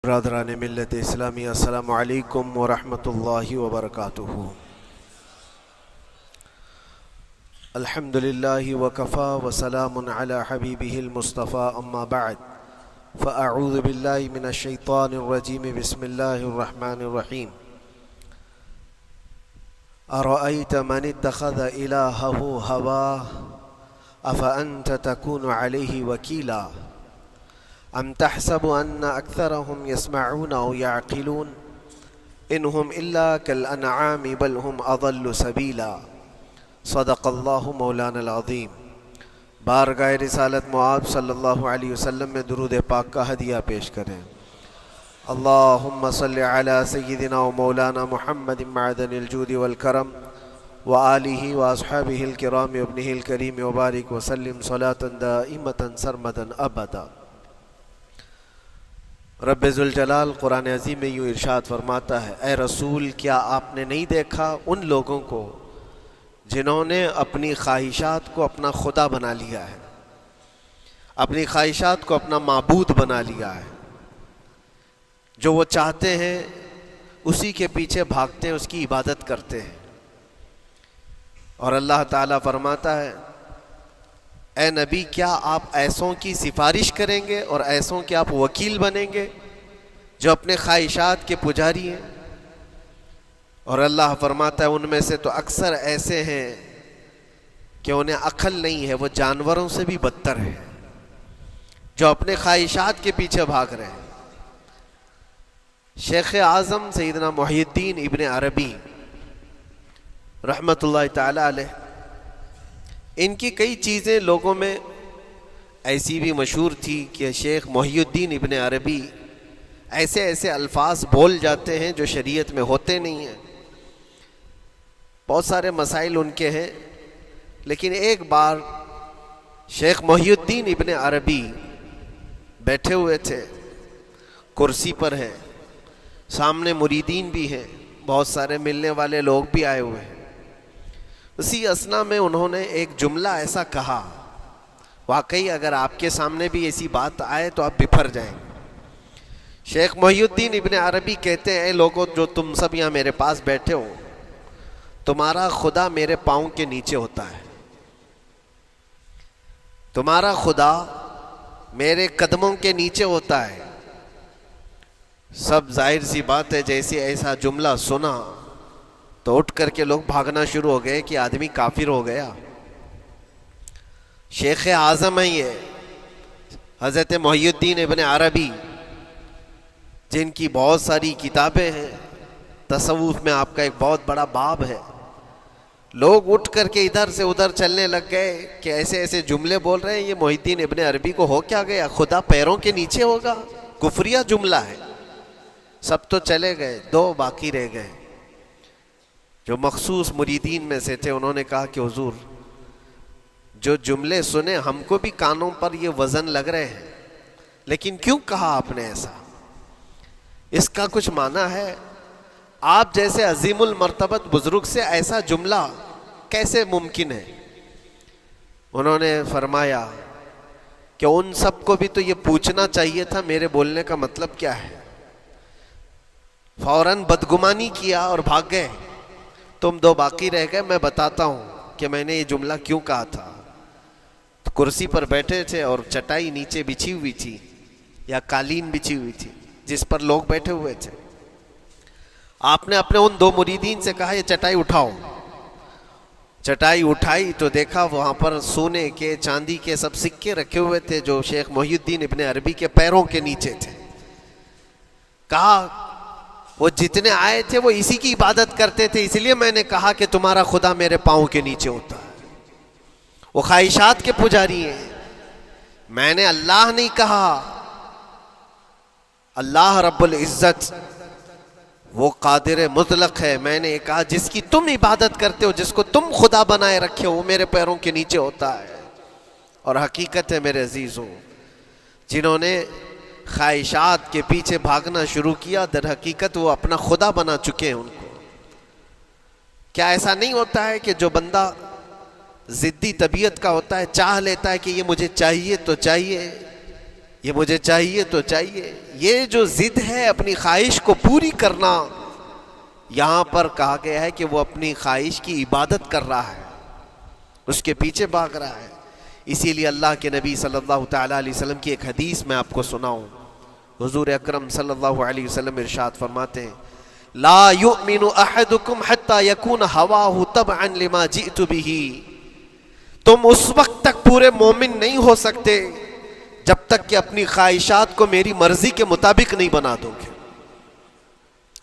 برادران ملت اسلامی، السلام علیکم ورحمۃ اللہ وبرکاتہ۔ الحمد للہ وکفا وسلام علی حبیبہ المصطفیٰ، اما بعد فاعوذ باللہ من الشیطان الرجیم، بسم اللہ الرحمن الرحیم۔ ارأیت من اتخذ الہہ ہواہ افانت تکون علیہ وکیلا ام تحسب ان اکثرهم يسمعون او يعقلون انهم الا كالانعام بل هم اضل سبیلا۔ صدق اللہ مولانا العظیم۔ بارگاہ رسالت معاب صلی اللہ علیہ وسلم میں درود پاک کا ہدیہ پیش کریں۔ اللہم صلی علی سیدنا و مولانا محمد معدن الجود والکرم وآلہ واصحابہ الکرام وابنہ الکریم وبارک وسلم صلاة دائمة سرمدا ابدا۔ رب ذوالجلال قرآن عظیم میں یوں ارشاد فرماتا ہے، اے رسول کیا آپ نے نہیں دیکھا ان لوگوں کو جنہوں نے اپنی خواہشات کو اپنا خدا بنا لیا ہے، اپنی خواہشات کو اپنا معبود بنا لیا ہے، جو وہ چاہتے ہیں اسی کے پیچھے بھاگتے ہیں، اس کی عبادت کرتے ہیں۔ اور اللہ تعالیٰ فرماتا ہے، اے نبی کیا آپ ایسوں کی سفارش کریں گے اور ایسوں کے آپ وکیل بنیں گے جو اپنے خواہشات کے پجاری ہیں؟ اور اللہ فرماتا ہے ان میں سے تو اکثر ایسے ہیں کہ انہیں عقل نہیں ہے، وہ جانوروں سے بھی بدتر ہیں، جو اپنے خواہشات کے پیچھے بھاگ رہے ہیں۔ شیخ اعظم سیدنا محی الدین ابن عربی رحمۃ اللہ تعالی علیہ، ان کی کئی چیزیں لوگوں میں ایسی بھی مشہور تھی کہ شیخ محی الدین ابن عربی ایسے ایسے الفاظ بول جاتے ہیں جو شریعت میں ہوتے نہیں ہیں۔ بہت سارے مسائل ان کے ہیں، لیکن ایک بار شیخ محی الدین ابن عربی بیٹھے ہوئے تھے، کرسی پر ہیں، سامنے مریدین بھی ہیں، بہت سارے ملنے والے لوگ بھی آئے ہوئے ہیں۔ اسی اثنا میں انہوں نے ایک جملہ ایسا کہا، واقعی اگر آپ کے سامنے بھی ایسی بات آئے تو آپ بپھر جائیں۔ شیخ محی الدین ابن عربی کہتے ہیں، اے لوگوں جو تم سب یہاں میرے پاس بیٹھے ہو، تمہارا خدا میرے پاؤں کے نیچے ہوتا ہے، تمہارا خدا میرے قدموں کے نیچے ہوتا ہے۔ سب ظاہر سی بات ہے، جیسے ایسا جملہ سنا تو اٹھ کر کے لوگ بھاگنا شروع ہو گئے کہ آدمی کافر ہو گیا۔ شیخ اعظم ہیں یہ، حضرت محی الدین ابن عربی، جن کی بہت ساری کتابیں ہیں، تصوف میں آپ کا ایک بہت بڑا باب ہے۔ لوگ اٹھ کر کے ادھر سے ادھر چلنے لگ گئے کہ ایسے ایسے جملے بول رہے ہیں، یہ محی الدین ابن عربی کو ہو کیا گیا؟ خدا پیروں کے نیچے ہوگا؟ کفریہ جملہ ہے۔ سب تو چلے گئے، دو باقی رہ گئے جو مخصوص مریدین میں سے تھے۔ انہوں نے کہا کہ حضور جو جملے سنے ہم کو بھی کانوں پر یہ وزن لگ رہے ہیں، لیکن کیوں کہا آپ نے ایسا؟ اس کا کچھ معنی ہے؟ آپ جیسے عظیم المرتبت بزرگ سے ایسا جملہ کیسے ممکن ہے؟ انہوں نے فرمایا کہ ان سب کو بھی تو یہ پوچھنا چاہیے تھا میرے بولنے کا مطلب کیا ہے۔ فوراً بدگمانی کیا اور بھاگ گئے۔ تم دو باقی رہ گئے، میں بتاتا ہوں کہ میں نے یہ جملہ کیوں کہا تھا۔ کرسی پر بیٹھے تھے اور چٹائی نیچے بچھی ہوئی تھی یا قالین بچھی ہوئی تھی جس پر لوگ بیٹھے ہوئے تھے۔ آپ نے اپنے ان دو مریدین سے کہا یہ چٹائی اٹھاؤ۔ چٹائی اٹھائی تو دیکھا وہاں پر سونے کے چاندی کے سب سکے رکھے ہوئے تھے جو شیخ محی الدین ابن عربی کے پیروں کے نیچے تھے۔ کہا وہ جتنے آئے تھے وہ اسی کی عبادت کرتے تھے، اس لیے میں نے کہا کہ تمہارا خدا میرے پاؤں کے نیچے ہوتا ہے۔ وہ خواہشات کے پجاری ہیں، میں نے اللہ نہیں کہا۔ اللہ رب العزت وہ قادر مطلق ہے، میں نے کہا جس کی تم عبادت کرتے ہو، جس کو تم خدا بنائے رکھے ہو، وہ میرے پیروں کے نیچے ہوتا ہے۔ اور حقیقت ہے میرے عزیزوں، جنہوں نے خواہشات کے پیچھے بھاگنا شروع کیا، در حقیقت وہ اپنا خدا بنا چکے ہیں ان کو۔ کیا ایسا نہیں ہوتا ہے کہ جو بندہ ضدی طبیعت کا ہوتا ہے، چاہ لیتا ہے کہ یہ مجھے چاہیے تو چاہیے، یہ مجھے چاہیے تو چاہیے. یہ جو ضد ہے اپنی خواہش کو پوری کرنا، یہاں پر کہا گیا ہے کہ وہ اپنی خواہش کی عبادت کر رہا ہے، اس کے پیچھے بھاگ رہا ہے. اسی لیے اللہ کے نبی صلی اللہ تعالیٰ علیہ وسلم کی ایک حدیث میں آپ کو سناؤں. حضور اکرم صلی اللہ علیہ وسلم ارشاد فرماتے ہیں لا یؤمن احدکم حتی یکون ہواہ تبعا لما جئت بہ. تم اس وقت تک پورے مومن نہیں ہو سکتے جب تک کہ اپنی خواہشات کو میری مرضی کے مطابق نہیں بنا دو گے.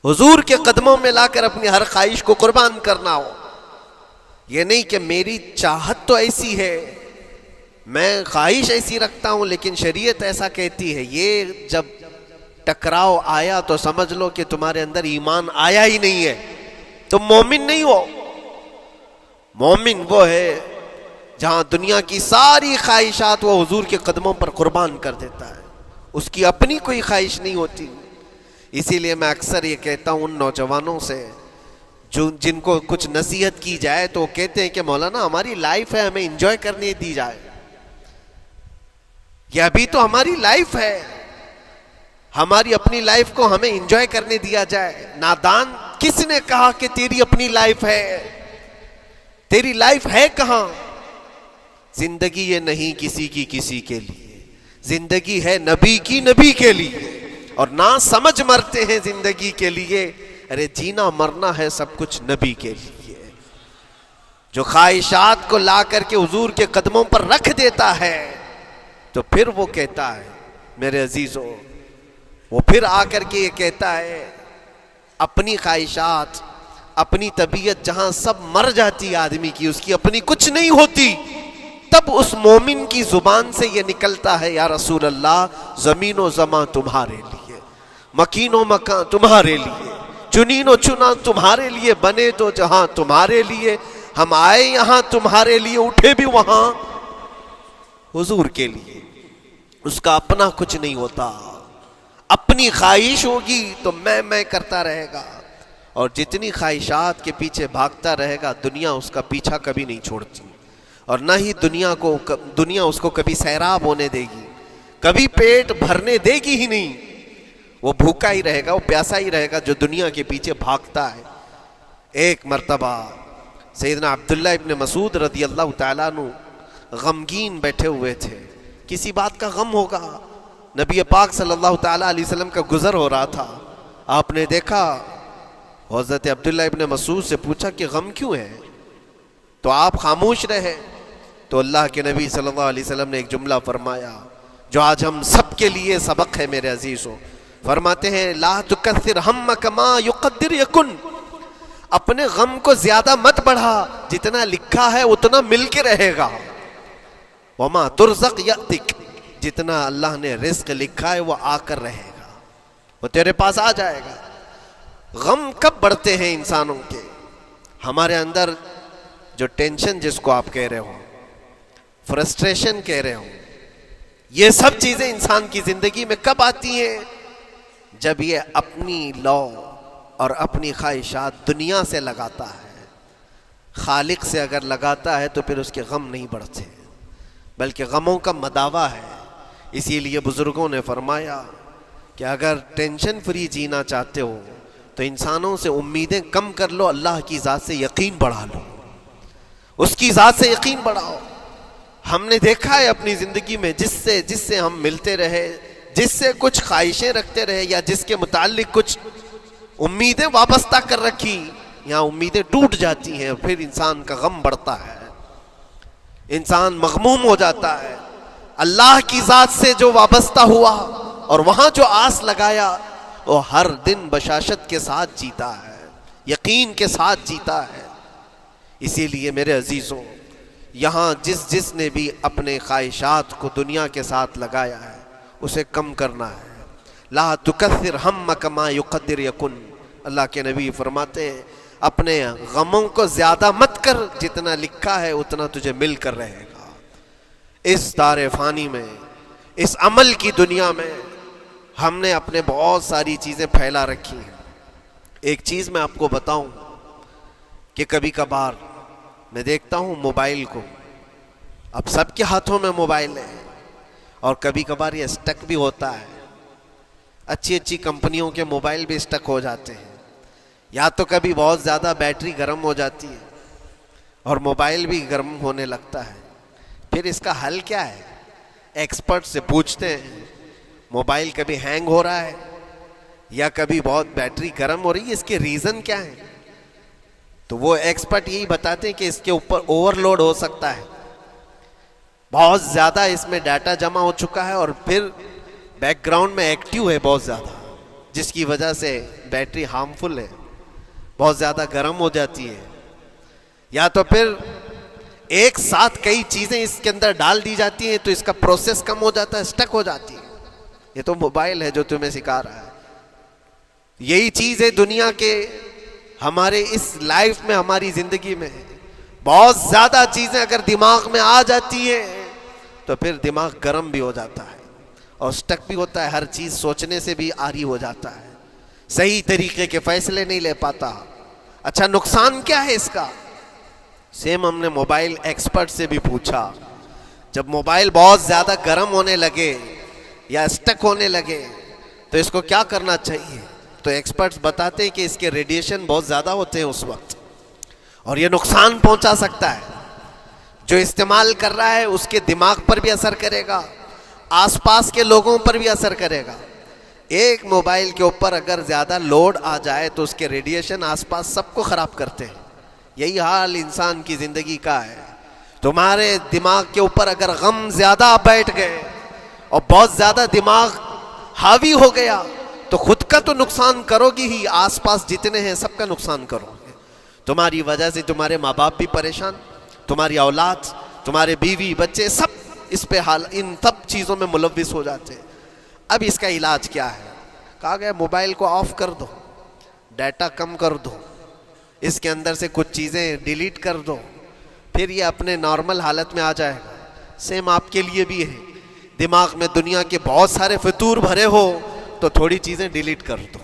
حضور کے قدموں میں لا کر اپنی ہر خواہش کو قربان کرنا ہو. یہ نہیں کہ میری چاہت تو ایسی ہے، میں خواہش ایسی رکھتا ہوں لیکن شریعت ایسا کہتی ہے. یہ جب ٹکراؤ آیا تو سمجھ لو کہ تمہارے اندر ایمان آیا ہی نہیں ہے، تم مومن نہیں ہو. مومن وہ ہے جہاں دنیا کی ساری خواہشات وہ حضور کے قدموں پر قربان کر دیتا ہے، اس کی اپنی کوئی خواہش نہیں ہوتی. اسی لیے میں اکثر یہ کہتا ہوں ان نوجوانوں سے جن کو کچھ نصیحت کی جائے تو وہ کہتے ہیں کہ مولانا ہماری لائف ہے، ہمیں انجوائے کرنے دی جائے. یہ ابھی تو ہماری لائف ہے، ہماری اپنی لائف کو ہمیں انجوائے کرنے دیا جائے. نادان، کس نے کہا کہ تیری اپنی لائف ہے؟ تیری لائف ہے کہاں؟ زندگی یہ نہیں کسی کی کسی کے لیے، زندگی ہے نبی کی نبی کے لیے. اور نہ سمجھ مرتے ہیں زندگی کے لیے، ارے جینا مرنا ہے سب کچھ نبی کے لیے. جو خواہشات کو لا کر کے حضور کے قدموں پر رکھ دیتا ہے تو پھر وہ کہتا ہے میرے عزیزوں، وہ پھر آ کر کے یہ کہتا ہے اپنی خواہشات، اپنی طبیعت جہاں سب مر جاتی آدمی کی، اس کی اپنی کچھ نہیں ہوتی، تب اس مومن کی زبان سے یہ نکلتا ہے یا رسول اللہ زمین و زمان تمہارے لیے، مکین و مکان تمہارے لیے، چنین و چنا تمہارے لیے، بنے تو جہاں تمہارے لیے، ہم آئے یہاں تمہارے لیے، اٹھے بھی وہاں حضور کے لیے. اس کا اپنا کچھ نہیں ہوتا. اپنی خواہش ہوگی تو میں کرتا رہے گا، اور جتنی خواہشات کے پیچھے بھاگتا رہے گا دنیا اس کا پیچھا کبھی نہیں چھوڑتی، اور نہ ہی دنیا اس کو کبھی سیراب ہونے دے گی، کبھی پیٹ بھرنے دے گی ہی نہیں. وہ بھوکا ہی رہے گا، وہ پیاسا ہی رہے گا جو دنیا کے پیچھے بھاگتا ہے. ایک مرتبہ سیدنا عبداللہ ابن مسعود رضی اللہ تعالیٰ عنہ غمگین بیٹھے ہوئے تھے، کسی بات کا غم ہوگا. نبی پاک صلی اللہ تعالیٰ علیہ وسلم کا گزر ہو رہا تھا. آپ نے دیکھا، حضرت عبداللہ ابن مسعود سے پوچھا کہ غم کیوں ہے؟ تو آپ خاموش رہے. تو اللہ کے نبی صلی اللہ علیہ وسلم نے ایک جملہ فرمایا جو آج ہم سب کے لیے سبق ہے میرے عزیزوں. فرماتے ہیں لا تکثر ہمک ما یقدر یکن. اپنے غم کو زیادہ مت بڑھا، جتنا لکھا ہے اتنا مل کے رہے گا. وما ترزق یأتک. جتنا اللہ نے رزق لکھا ہے وہ آ کر رہے گا، وہ تیرے پاس آ جائے گا. غم کب بڑھتے ہیں انسانوں کے؟ ہمارے اندر جو ٹینشن جس کو آپ کہہ رہے ہو، فرسٹریشن کہہ رہے ہو، یہ سب چیزیں انسان کی زندگی میں کب آتی ہیں؟ جب یہ اپنی لو اور اپنی خواہشات دنیا سے لگاتا ہے. خالق سے اگر لگاتا ہے تو پھر اس کے غم نہیں بڑھتے، بلکہ غموں کا مداوا ہے. اسی لیے بزرگوں نے فرمایا کہ اگر ٹینشن فری جینا چاہتے ہو تو انسانوں سے امیدیں کم کر لو، اللہ کی ذات سے یقین بڑھا لو، اس کی ذات سے یقین بڑھاؤ. ہم نے دیکھا ہے اپنی زندگی میں جس سے ہم ملتے رہے، جس سے کچھ خواہشیں رکھتے رہے یا جس کے متعلق کچھ امیدیں وابستہ کر رکھی، یہاں امیدیں ٹوٹ جاتی ہیں، پھر انسان کا غم بڑھتا ہے، انسان مغموم ہو جاتا ہے. اللہ کی ذات سے جو وابستہ ہوا اور وہاں جو آس لگایا وہ ہر دن بشاشت کے ساتھ جیتا ہے، یقین کے ساتھ جیتا ہے. اسی لیے میرے عزیزوں، یہاں جس نے بھی اپنے خواہشات کو دنیا کے ساتھ لگایا ہے اسے کم کرنا ہے. لا تکثر ہمک ما یقدر یکن. اللہ کے نبی فرماتے ہیں اپنے غموں کو زیادہ مت کر، جتنا لکھا ہے اتنا تجھے مل کر رہے گا. اس دار فانی میں، اس عمل کی دنیا میں ہم نے اپنے بہت ساری چیزیں پھیلا رکھی ہیں. ایک چیز میں آپ کو بتاؤں کہ کبھی کبھار میں دیکھتا ہوں موبائل کو، اب سب کے ہاتھوں میں موبائل ہے، اور کبھی کبھار یہ اسٹک بھی ہوتا ہے. اچھی اچھی کمپنیوں کے موبائل بھی اسٹک ہو جاتے ہیں. یا تو کبھی بہت زیادہ بیٹری گرم ہو جاتی ہے اور موبائل بھی گرم ہونے لگتا ہے. پھر اس کا حل کیا ہے؟ ایکسپرٹ سے پوچھتے ہیں موبائل کبھی ہینگ ہو رہا ہے یا کبھی بہت بیٹری گرم ہو رہی ہے, اس کے ریزن کیا ہیں؟ تو وہ ایکسپرٹ یہی بتاتے ہیں کہ اس کے اوپر اوور لوڈ ہو سکتا ہے, بہت زیادہ اس میں ڈیٹا جمع ہو چکا ہے اور پھر بیک گراؤنڈ میں ایکٹیو ہے بہت زیادہ, جس کی وجہ سے بیٹری ہارمفل ہے, بہت زیادہ گرم ہو جاتی ہے. یا تو پھر ایک ساتھ کئی چیزیں اس کے اندر ڈال دی جاتی ہیں تو اس کا پروسیس کم ہو جاتا ہے, اسٹک ہو جاتی ہے. یہ تو موبائل ہے جو تمہیں سکھا رہا ہے. یہی چیز ہے دنیا کے ہمارے اس لائف میں, ہماری زندگی میں بہت زیادہ چیزیں اگر دماغ میں آ جاتی ہیں تو پھر دماغ گرم بھی ہو جاتا ہے اور اسٹک بھی ہوتا ہے, ہر چیز سوچنے سے بھی عاری ہو جاتا ہے, صحیح طریقے کے فیصلے نہیں لے پاتا. اچھا نقصان کیا ہے اس کا؟ سیم ہم نے موبائل ایکسپرٹ سے بھی پوچھا, جب موبائل بہت زیادہ گرم ہونے لگے یا اسٹک ہونے لگے تو اس کو کیا کرنا چاہیے؟ تو ایکسپرٹس بتاتے ہیں کہ اس کے ریڈیشن بہت زیادہ ہوتے ہیں اس وقت اور یہ نقصان پہنچا سکتا ہے. جو استعمال کر رہا ہے اس کے دماغ پر بھی اثر کرے گا, آس پاس کے لوگوں پر بھی اثر کرے گا. ایک موبائل کے اوپر اگر زیادہ لوڈ آ جائے تو اس کے ریڈیشن آس پاس سب کو خراب کرتے ہیں. یہی حال انسان کی زندگی کا ہے. تمہارے دماغ کے اوپر اگر غم زیادہ بیٹھ گئے اور بہت زیادہ دماغ حاوی ہو گیا تو خود کا تو نقصان کرو گی ہی, آس پاس جتنے ہیں سب کا نقصان کرو گے. تمہاری وجہ سے تمہارے ماں باپ بھی پریشان, تمہاری اولاد, تمہارے بیوی بچے سب اس پہ ان سب چیزوں میں ملوث ہو جاتے ہیں. اب اس کا علاج کیا ہے؟ کہا گیا موبائل کو آف کر دو, ڈیٹا کم کر دو, اس کے اندر سے کچھ چیزیں ڈیلیٹ کر دو, پھر یہ اپنے نارمل حالت میں آ جائے گا. سیم آپ کے لیے بھی ہے, دماغ میں دنیا کے بہت سارے فطور بھرے ہو تو تھوڑی چیزیں ڈیلیٹ کر دو,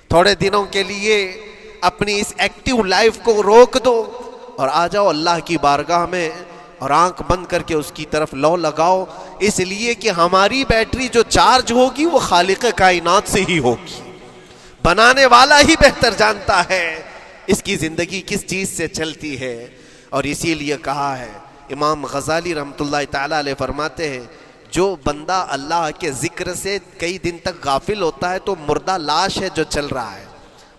تھوڑے دنوں کے لیے اپنی اس ایکٹیو لائف کو روک دو اور آ جاؤ اللہ کی بارگاہ میں اور آنکھ بند کر کے اس کی طرف لو لگاؤ. اس لیے کہ ہماری بیٹری جو چارج ہوگی وہ خالق کائنات سے ہی ہوگی, بنانے والا ہی بہتر جانتا ہے اس کی زندگی کس چیز سے چلتی ہے. اور اسی لیے کہا ہے, امام غزالی رحمۃ اللہ تعالی علیہ فرماتے ہیں جو بندہ اللہ کے ذکر سے کئی دن تک غافل ہوتا ہے تو مردہ لاش ہے جو چل رہا ہے,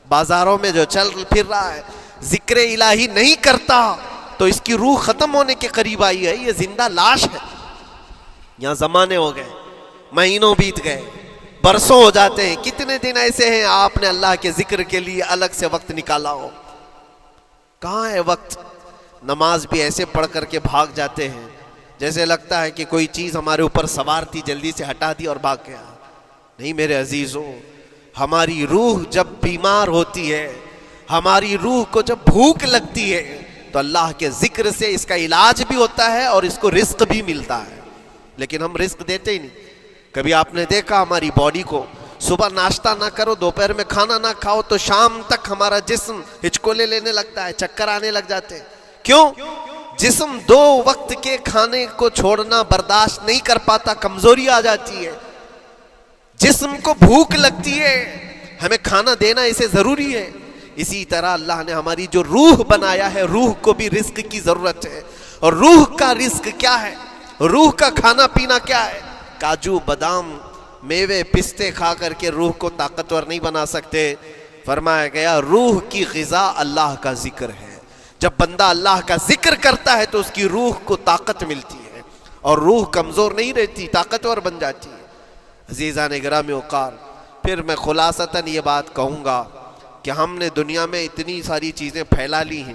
بازاروں میں جو چل پھر رہا ہے, ذکر الہی نہیں کرتا تو اس کی روح ختم ہونے کے قریب آئی ہے, یہ زندہ لاش ہے. یہاں زمانے ہو گئے, مہینوں بیت گئے, برسوں ہو جاتے ہیں, کتنے دن ایسے ہیں آپ نے اللہ کے ذکر کے لیے الگ سے وقت نکالا ہو؟ کہاں ہے وقت؟ نماز بھی ایسے پڑھ کر کے بھاگ جاتے ہیں جیسے لگتا ہے کہ کوئی چیز ہمارے اوپر سوار تھی, جلدی سے ہٹا دی اور بھاگ گیا. نہیں میرے عزیزوں, ہماری روح جب بیمار ہوتی ہے, ہماری روح کو جب بھوک لگتی ہے تو اللہ کے ذکر سے اس کا علاج بھی ہوتا ہے اور اس کو رزق بھی ملتا ہے. لیکن ہم رزق دیتے ہی نہیں. کبھی آپ نے دیکھا ہماری باڈی کو, صبح ناشتہ نہ کرو, دوپہر میں کھانا نہ کھاؤ تو شام تک ہمارا جسم ہچکولے لینے لگتا ہے, چکر آنے لگ جاتے ہیں. کیوں؟ جسم 2 وقت کے کھانے کو چھوڑنا برداشت نہیں کر پاتا, کمزوری آ جاتی ہے. جسم کو بھوک لگتی ہے, ہمیں کھانا دینا اسے ضروری ہے. اسی طرح اللہ نے ہماری جو روح بنایا ہے, روح کو بھی رزق کی ضرورت ہے. اور روح کا رزق کیا ہے؟ روح کا کھانا پینا کیا ہے؟ کاجو بادام میوے پستے کھا کر کے روح کو طاقتور نہیں بنا سکتے. فرمایا گیا روح کی غذا اللہ کا ذکر ہے. جب بندہ اللہ کا ذکر کرتا ہے تو اس کی روح کو طاقت ملتی ہے اور روح کمزور نہیں رہتی, طاقتور بن جاتی ہے. عزیزان گرامی وقار, پھر میں خلاصتاً یہ بات کہوں گا کہ ہم نے دنیا میں اتنی ساری چیزیں پھیلا لی ہیں,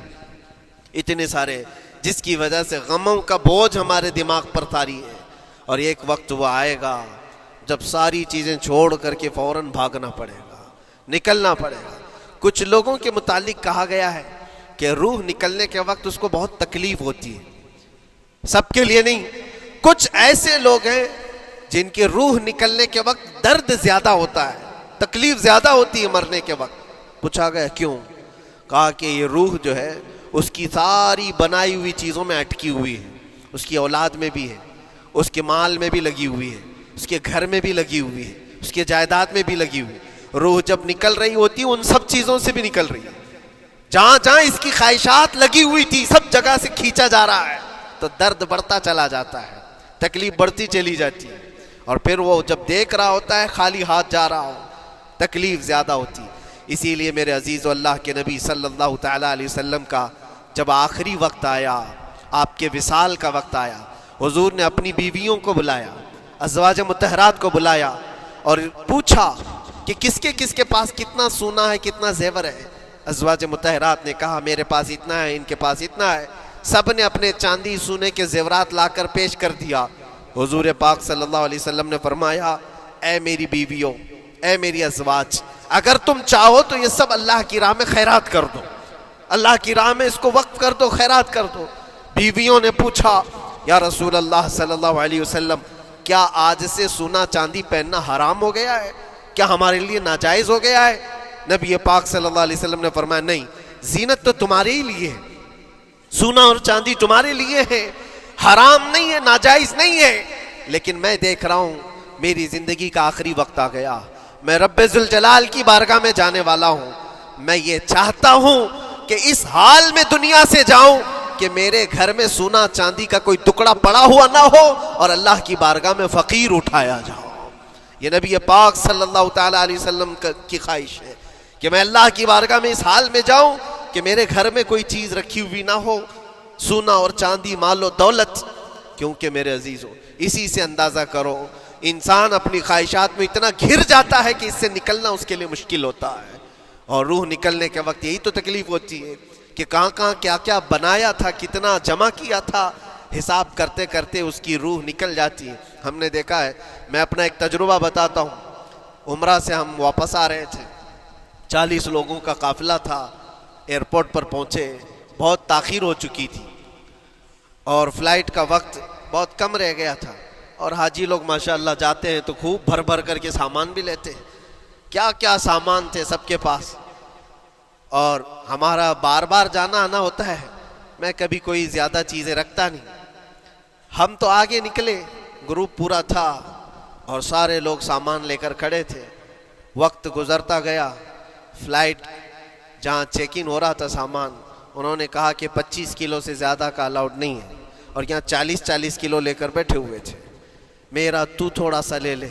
اتنے سارے, جس کی وجہ سے غموں کا بوجھ ہمارے دماغ پر طاری ہے. اور ایک وقت وہ آئے گا جب ساری چیزیں چھوڑ کر کے فوراً بھاگنا پڑے گا, نکلنا پڑے گا. کچھ لوگوں کے متعلق کہا گیا ہے کہ روح نکلنے کے وقت اس کو بہت تکلیف ہوتی ہے, سب کے لیے نہیں. کچھ ایسے لوگ ہیں جن کے روح نکلنے کے وقت درد زیادہ ہوتا ہے, تکلیف زیادہ ہوتی ہے مرنے کے وقت. پوچھا گیا کیوں؟ کہا کہ یہ روح جو ہے اس کی ساری بنائی ہوئی چیزوں میں اٹکی ہوئی ہے, اس کی اولاد میں بھی ہے, اس کے مال میں بھی لگی ہوئی ہے, اس کے گھر میں بھی لگی ہوئی ہے، اس کے جائیداد میں بھی لگی ہوئی ہے۔ روح جب نکل رہی ہوتی ہے ان سب چیزوں سے بھی نکل رہی ہے، جہاں جہاں اس کی خواہشات لگی ہوئی تھی سب جگہ سے کھینچا جا رہا ہے، تو درد بڑھتا چلا جاتا ہے، تکلیف بڑھتی چلی جاتی ہے، اور پھر وہ جب دیکھ رہا ہوتا ہے خالی ہاتھ جا رہا ہو، تکلیف زیادہ ہوتی ہے۔ اسی لیے میرے عزیز و اللہ کے نبی صلی اللہ تعالیٰ علیہ وسلم کا جب آخری وقت آیا، آپ کے وصال کا وقت آیا، حضور نے اپنی بیویوں کو بلایا، ازواج مطہرات کو بلایا اور پوچھا کہ کس کے پاس کتنا سونا ہے، کتنا زیور ہے۔ ازواج مطہرات نے کہا میرے پاس اتنا ہے، ان کے پاس اتنا ہے، سب نے اپنے چاندی سونے کے زیورات لا کر پیش کر دیا۔ حضور پاک صلی اللہ علیہ وسلم نے فرمایا اے میری بیویوں، اے میری ازواج، اگر تم چاہو تو یہ سب اللہ کی راہ میں خیرات کر دو، اللہ کی راہ میں اس کو وقف کر دو، خیرات کر دو۔ بیویوں نے پوچھا یا رسول اللہ صلی اللہ علیہ وسلم، کیا آج سے سونا چاندی پہننا حرام ہو گیا ہے؟ کیا ہمارے لیے ناجائز ہو گیا ہے؟ نبی پاک صلی اللہ علیہ وسلم نے فرمایا نہیں، زینت تو تمہارے ہی لیے ہے، سونا اور چاندی تمہارے لیے ہے، حرام نہیں ہے، ناجائز نہیں ہے، لیکن میں دیکھ رہا ہوں میری زندگی کا آخری وقت آ گیا، میں رب ذوالجلال کی بارگاہ میں جانے والا ہوں، میں یہ چاہتا ہوں کہ اس حال میں دنیا سے جاؤں کہ میرے گھر میں سونا چاندی کا کوئی ٹکڑا پڑا ہوا نہ ہو اور اللہ کی بارگاہ میں فقیر اٹھایا جاؤ۔ یہ نبی پاک صلی اللہ تعالیٰ علیہ وسلم کی خواہش ہے کہ میں اللہ کی بارگاہ میں اس حال میں جاؤں کہ میرے گھر میں کوئی چیز رکھی ہوئی نہ ہو، سونا اور چاندی، مال و دولت۔ کیونکہ میرے عزیزوں اسی سے اندازہ کرو انسان اپنی خواہشات میں اتنا گھر جاتا ہے کہ اس سے نکلنا اس کے لیے مشکل ہوتا ہے، اور روح نکلنے کے وقت یہی تو تکلیف ہوتی ہے کہ کہاں کہاں کیا کیا بنایا تھا، کتنا جمع کیا تھا، حساب کرتے کرتے اس کی روح نکل جاتی ہے۔ ہم نے دیکھا ہے، میں اپنا ایک تجربہ بتاتا ہوں، عمرہ سے ہم واپس آ رہے تھے، 40 لوگوں کا قافلہ تھا، ایئرپورٹ پر پہنچے، بہت تاخیر ہو چکی تھی اور فلائٹ کا وقت بہت کم رہ گیا تھا، اور حاجی لوگ ماشاءاللہ جاتے ہیں تو خوب بھر بھر کر کے سامان بھی لیتے ہیں، کیا کیا سامان تھے سب کے پاس، اور ہمارا بار بار جانا آنا ہوتا ہے، میں کبھی کوئی زیادہ چیزیں رکھتا نہیں۔ ہم تو آگے نکلے، گروپ پورا تھا اور سارے لوگ سامان لے کر کھڑے تھے، وقت گزرتا گیا، فلائٹ جہاں چیک ان ہو رہا تھا سامان، انہوں نے کہا کہ 25 کلو سے زیادہ کا الاؤڈ نہیں ہے، اور یہاں 40 کلو لے کر بیٹھے ہوئے تھے، میرا تو تھوڑا سا لے لے،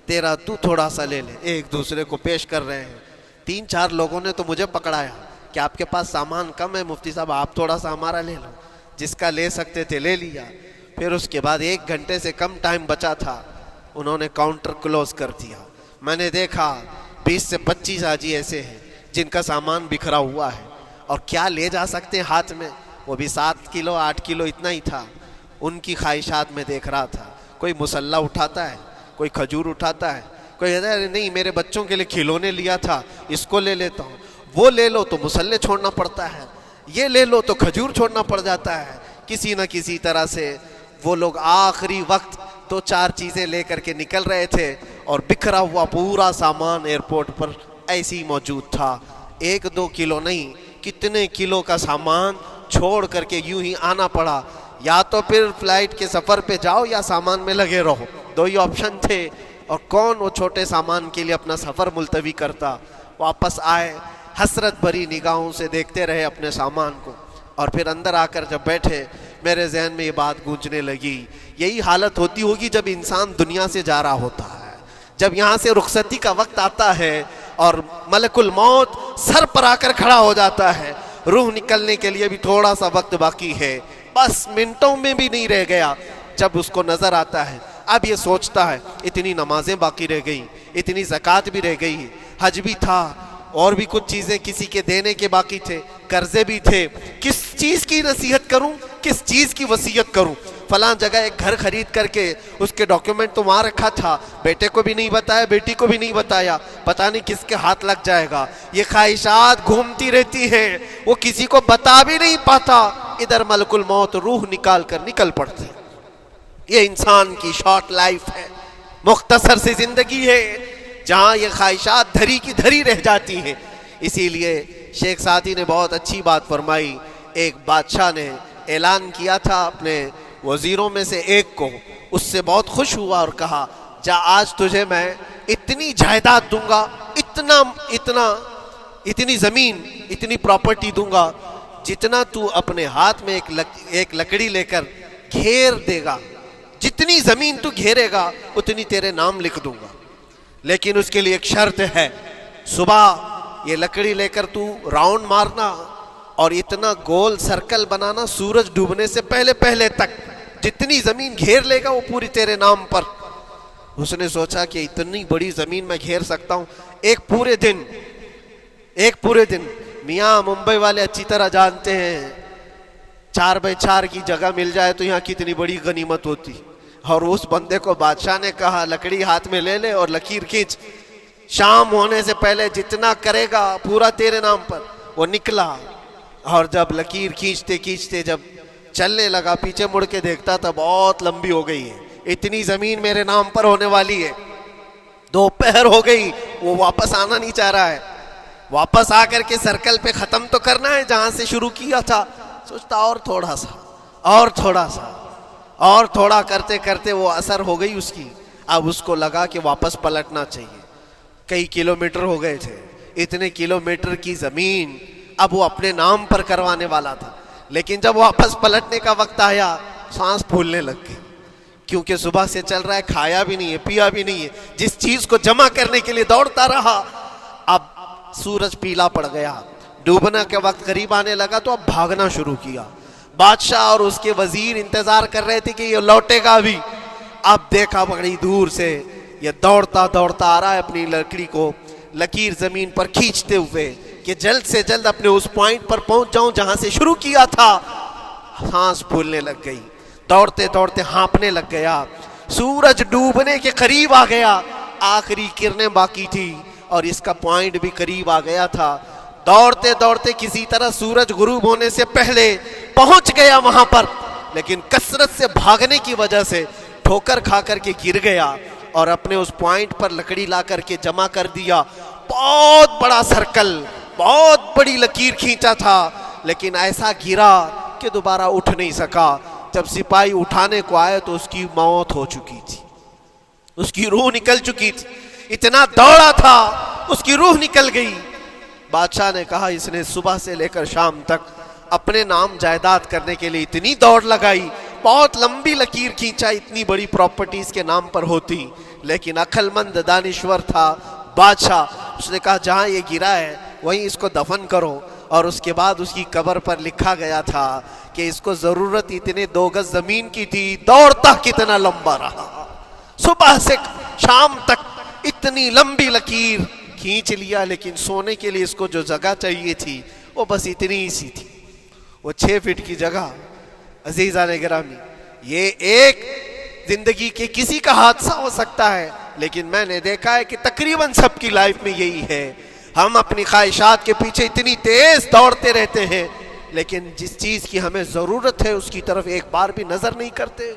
تیرا تو تھوڑا سا لے لے، ایک دوسرے کو پیش کر رہے ہیں۔ 3-4 لوگوں نے تو مجھے پکڑایا کہ آپ کے پاس سامان کم ہے مفتی صاحب، آپ تھوڑا سا ہمارا لے لو، جس کا لے سکتے تھے لے لیا۔ پھر اس کے بعد 1 گھنٹے سے کم ٹائم بچا تھا، انہوں نے کاؤنٹر کلوز کر دیا۔ میں نے دیکھا 20 سے 25 حاجی ایسے ہیں جن کا سامان بکھرا ہوا ہے، اور کیا لے جا سکتے ہیں ہاتھ میں، وہ بھی 7 کلو 8 کلو اتنا ہی تھا۔ ان کی خواہشات میں دیکھ رہا تھا، کوئی مسلح اٹھاتا ہے، کوئی کھجور اٹھاتا ہے، کوئی کہتا ہے نہیں میرے بچوں کے لیے کھلونے لیا تھا اس کو لے لیتا ہوں، وہ لے لو تو مسلح چھوڑنا پڑتا ہے، یہ لے لو تو کھجور چھوڑنا پڑ جاتا ہے۔ کسی نہ کسی طرح سے وہ لوگ آخری وقت 2-4 چیزیں لے کر کے نکل رہے تھے، اور بکھرا ہوا پورا سامان ایئرپورٹ پر ایسی موجود تھا، 1-2 کلو نہیں، کتنے کلو کا سامان چھوڑ کر کے یوں ہی آنا پڑا۔ یا تو پھر فلائٹ کے سفر پہ جاؤ یا سامان میں لگے رہو، 2 ہی آپشن تھے، اور کون وہ چھوٹے سامان کے لیے اپنا سفر ملتوی کرتا۔ واپس آئے، حسرت بھری نگاہوں سے دیکھتے رہے اپنے سامان کو، اور پھر اندر آ کر جب بیٹھے میرے ذہن میں یہ بات گونجنے لگی، یہی حالت ہوتی ہوگی جب انسان دنیا سے جا رہا ہوتا ہے، جب یہاں سے رخصتی کا وقت آتا ہے اور ملک الموت سر پر آ کر کھڑا ہو جاتا ہے، روح نکلنے کے لیے بھی تھوڑا سا وقت باقی ہے، بس منٹوں میں بھی نہیں رہ گیا۔ جب اس کو نظر آتا ہے، اب یہ سوچتا ہے اتنی نمازیں باقی رہ گئی، اتنی زکوٰۃ بھی رہ گئی، حج بھی تھا، اور بھی کچھ چیزیں کسی کے دینے کے باقی تھے، قرضے بھی تھے، کس چیز کی نصیحت کروں، کس چیز کی وصیت کروں؟ فلاں جگہ ایک گھر خرید کر کے اس کے ڈاکیومنٹ تو وہاں رکھا تھا، بیٹے کو بھی نہیں بتایا، بیٹی کو بھی نہیں بتایا، پتہ نہیں کس کے ہاتھ لگ جائے گا۔ یہ خواہشات گھومتی رہتی ہیں، وہ کسی کو بتا بھی نہیں پاتا، ادھر ملک الموت روح نکال کر نکل پڑتی۔ یہ انسان کی شارٹ لائف ہے، مختصر سی زندگی ہے، جہاں یہ خواہشات دھری کی دھری رہ جاتی ہیں۔ اسی لیے شیخ سعدی نے بہت اچھی بات فرمائی، ایک بادشاہ نے اعلان کیا تھا اپنے وزیروں میں سے ایک کو، اس سے بہت خوش ہوا اور کہا جا آج تجھے میں اتنی جائیداد دوں گا، اتنی زمین، اتنی پراپرٹی دوں گا، جتنا تو اپنے ہاتھ میں ایک لکڑی لے کر گھیر دے گا، جتنی زمین تو گھیرے گا اتنی تیرے نام لکھ دوں گا، لیکن اس کے لیے ایک شرط ہے، صبح یہ لکڑی لے کر تو راؤنڈ مارنا اور اتنا گول سرکل بنانا سورج ڈوبنے سے پہلے تک، جتنی زمین گھیر لے گا وہ پوری تیرے نام پر۔ اس نے سوچا کہ اتنی بڑی زمین میں گھیر سکتا ہوں ایک پورے دن۔ میاں ممبئی والے اچھی طرح جانتے ہیں 4x4 کی جگہ مل جائے تو یہاں کتنی بڑی غنیمت ہوتی، اور اس بندے کو بادشاہ نے کہا لکڑی ہاتھ میں لے لے اور لکیر کھینچ، شام ہونے سے پہلے جتنا کرے گا پورا تیرے نام پر۔ وہ نکلا اور جب لکیر کھینچتے جب چلنے لگا، پیچھے مڑ کے دیکھتا تھا بہت لمبی ہو گئی ہے، اتنی زمین میرے نام پر ہونے والی ہے۔ دوپہر ہو گئی، وہ واپس آنا نہیں چاہ رہا ہے، واپس آ کر کے سرکل پہ ختم تو کرنا ہے جہاں سے شروع کیا تھا۔ سوچتا اور تھوڑا کرتے کرتے وہ اثر ہو گئی اس کی۔ اب اس کو لگا کہ واپس پلٹنا چاہیے، کئی کلومیٹر ہو گئے تھے، اتنے کلومیٹر کی زمین اب وہ اپنے نام پر کروانے والا تھا، لیکن جب واپس پلٹنے کا وقت آیا سانس پھولنے لگ گئی، کیونکہ صبح سے چل رہا ہے، کھایا بھی نہیں ہے، پیا بھی نہیں ہے، جس چیز کو جمع کرنے کے لیے دوڑتا رہا۔ اب سورج پیلا پڑ گیا، ڈوبنا کے وقت قریب آنے لگا تو اب بھاگنا شروع کیا۔ بادشاہ اور اس کے وزیر انتظار کر رہے تھے کہ یہ لوٹے گا بھی۔ اب دیکھا بڑی دور سے یہ دوڑتا آ رہا ہے، اپنی لکڑی کو لکیر زمین پر کھینچتے ہوئے کہ جلد سے جلد اپنے اس پوائنٹ پر پہنچ جاؤں جہاں سے شروع کیا تھا۔ سانس پھولنے لگ گئی، دوڑتے ہانپنے لگ گیا، سورج ڈوبنے کے قریب آ گیا، آخری کرنیں باقی تھی اور اس کا پوائنٹ بھی قریب آ گیا تھا۔ دوڑتے کسی طرح سورج غروب ہونے سے پہلے پہنچ گیا وہاں پر، لیکن کثرت سے بھاگنے کی وجہ سے ٹھوکر کھا کر کے گر گیا اور اپنے اس پوائنٹ پر لکڑی لا کر کے جمع کر دیا۔ بہت بڑا سرکل، بہت بڑی لکیر کھینچا تھا، لیکن ایسا گرا کہ دوبارہ اٹھ نہیں سکا۔ جب سپاہی اٹھانے کو آئے تو اس کی موت ہو چکی تھی، اس کی روح نکل چکی تھی، اتنا دوڑا تھا اس کی روح نکل گئی۔ بادشاہ نے کہا اس نے صبح سے لے کر شام تک اپنے نام جائیداد کرنے کے لیے اتنی دوڑ لگائی، بہت لمبی لکیر کھینچا، اتنی بڑی پراپرٹیز کے نام پر ہوتی، لیکن عقل مند دانشور تھا بادشاہ۔ اس نے کہا جہاں یہ گرا ہے وہیں اس کو دفن کرو، اور اس کے بعد اس کی قبر پر لکھا گیا تھا کہ اس کو ضرورت اتنے 2 گز زمین کی تھی، دوڑتا کتنا لمبا رہا، صبح سے شام تک اتنی لمبی لکیر کھینچ لیا، لیکن سونے کے لیے اس کو جو جگہ چاہیے تھی وہ بس اتنی ہی سی تھی، وہ 6 فٹ کی جگہ۔ عزیزان گرامی، یہ ایک زندگی کے کسی کا حادثہ ہو سکتا ہے، لیکن میں نے دیکھا ہے کہ تقریباً سب کی لائف میں یہی ہے۔ ہم اپنی خواہشات کے پیچھے اتنی تیز دوڑتے رہتے ہیں، لیکن جس چیز کی ہمیں ضرورت ہے اس کی طرف ایک بار بھی نظر نہیں کرتے۔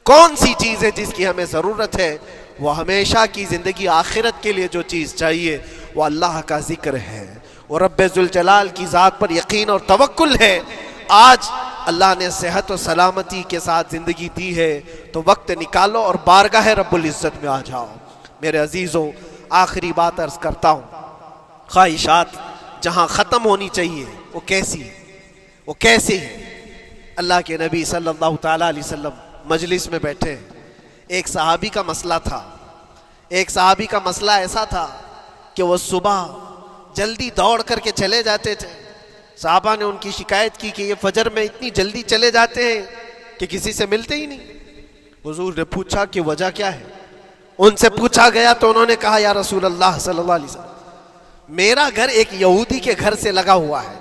کون سی چیز ہے جس کی ہمیں ضرورت ہے؟ وہ ہمیشہ کی زندگی آخرت کے لیے جو چیز چاہیے وہ اللہ کا ذکر ہے، وہ رب ذوالجلال کی ذات پر یقین اور توکل ہے۔ آج اللہ نے صحت و سلامتی کے ساتھ زندگی دی ہے تو وقت نکالو اور بارگاہ رب العزت میں آ جاؤ۔ میرے عزیزوں، آخری بات عرض کرتا ہوں، خواہشات جہاں ختم ہونی چاہیے وہ کیسی ہے؟ اللہ کے نبی صلی اللہ تعالیٰ علیہ وسلم مجلس میں بیٹھے، ایک صحابی کا مسئلہ ایسا تھا کہ وہ صبح جلدی دوڑ کر کے چلے جاتے تھے۔ صحابہ نے ان کی شکایت کی کہ یہ فجر میں اتنی جلدی چلے جاتے ہیں کہ کسی سے ملتے ہی نہیں۔ حضور نے پوچھا کہ وجہ کیا ہے؟ ان سے پوچھا گیا تو انہوں نے کہا یا رسول اللہ صلی اللہ علیہ وسلم، میرا گھر ایک یہودی کے گھر سے لگا ہوا ہے،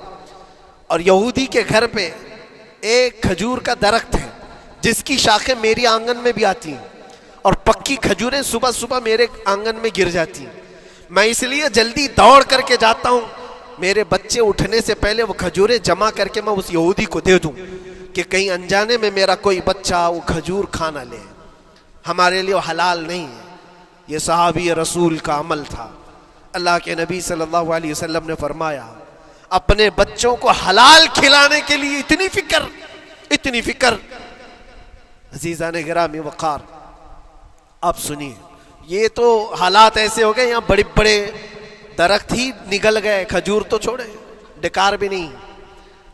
اور یہودی کے گھر پہ ایک کھجور کا درخت ہے جس کی شاخیں میری آنگن میں بھی آتی ہیں، اور پکی کھجوریں صبح صبح میرے آنگن میں گر جاتی ہیں۔ میں اس لیے جلدی دوڑ کر کے جاتا ہوں، میرے بچے اٹھنے سے پہلے وہ کھجوریں جمع کر کے میں اس یہودی کو دے دوں کہ کہیں انجانے میں میرا کوئی بچہ وہ کھجور کھا نہ لے، ہمارے لیے وہ حلال نہیں ہے۔ یہ صحابی رسول کا عمل تھا۔ اللہ کے نبی صلی اللہ علیہ وسلم نے فرمایا اپنے بچوں کو حلال کھلانے کے لیے اتنی فکر۔ عزیزان گرامی وقار، آپ سنیے، یہ تو حالات ایسے ہو گئے یہاں بڑے بڑے درخت ہی نگل گئے, کھجور تو چھوڑے, ڈکار بھی نہیں.